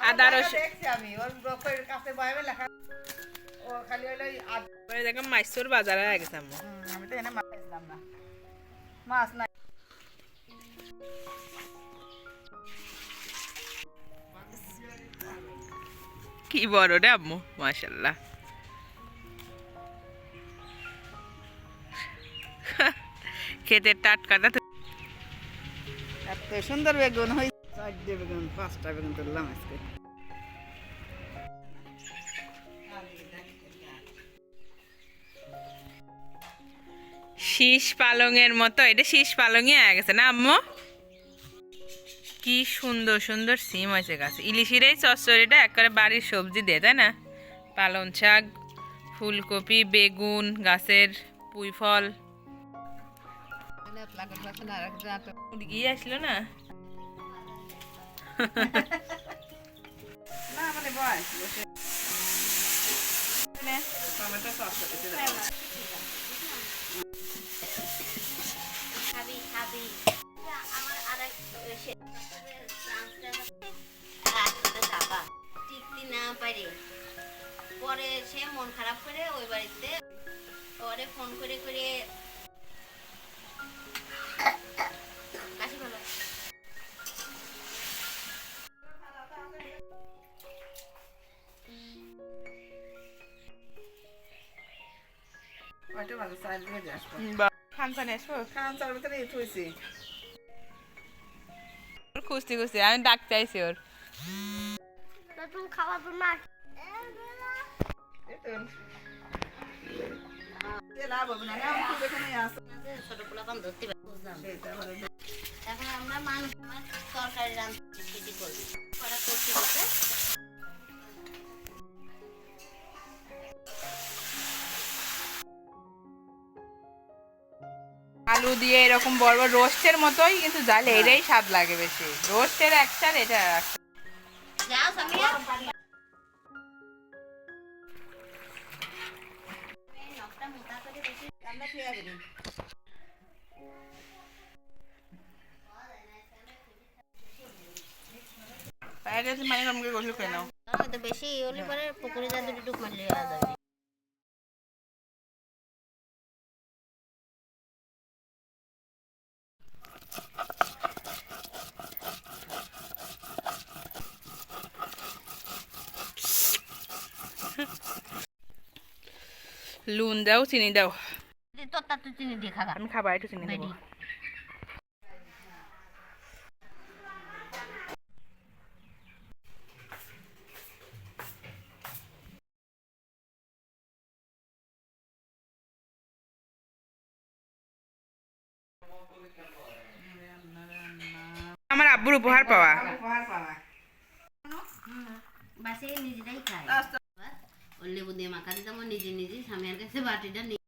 আদা রসুন দেখছি আমি ওর কাছে বয়ামে লেখা ও খালি হলো দেখলাম মাইসুর বাজারে গেছে আম্মু। আমি তো এনে মাছ খাইছিলাম না, মাছ নাই। কি বড় রে আম্মু, মাশাআল্লাহ। খেতের টাটকাটা এত সুন্দর বেগুন হই, 4টে বেগুন 5টা বেগুন তুললাম আজকে। শীষ পালংয়ের মতো, এটা শীষ পালংই হয়ে গেছে না আম্মু? কি সুন্দর সুন্দর সিম হয়েছে গাছে। ইলিশের এই চচ্চড়িটা একবারে বাড়ির সবজি দিয়ে, তাই না? পালং শাক, ফুলকপি, বেগুন, গাছের পুঁই ফল। মুরগি আসলো না? না মানে বয়স বসে টমেটো সস করতে দাও। খাবি খাবি আমার আরেক যাবা টিকতে না পারে, পরে সে মন খারাপ করে ওই বাড়িতে পরে ফোন করে করে কাশি ভালো কয়টা বাজে? 4 বাজে আসবো। খান পানি আসবো? খান চার ভিতরে থুইছি। খুঁজতে খুঁজতে আমি ডাকতে আইছি ওর। তুমি খাওয়া তো না ছোট পোলা পান ধরতে বুঝলাম। এখন আমরা মানুষ তরকারি রান্না করবি করা করতে করতে আলু দিয়ে এরকম বড় বড় রোস্টের মতোই, কিন্তু জালে এটাই স্বাদ লাগে বেশি। রোস্টের একটা, এটা একটা। যাও সামিয়া নকটা মোটা করে বেশি আমরা খেয়ে যাবি মানে আমাকে গোসল করে নাও। তো বেশি হলে পরে পুকুরে যা দুটো ডুব মারলে হয়ে যাবে। লুন দাও, চিনি দাও। তোর তা তুই চিনি দিয়ে খাগা আমি খাবার একটু চিনি দেবো। আমার আব্বুর উপহার পাওয়া। বাসে নিজেরাই খায়। ওর লেবু দিয়ে মাখা দিতাম, নিজে নিজে স্বামীর কাছে বাটিটা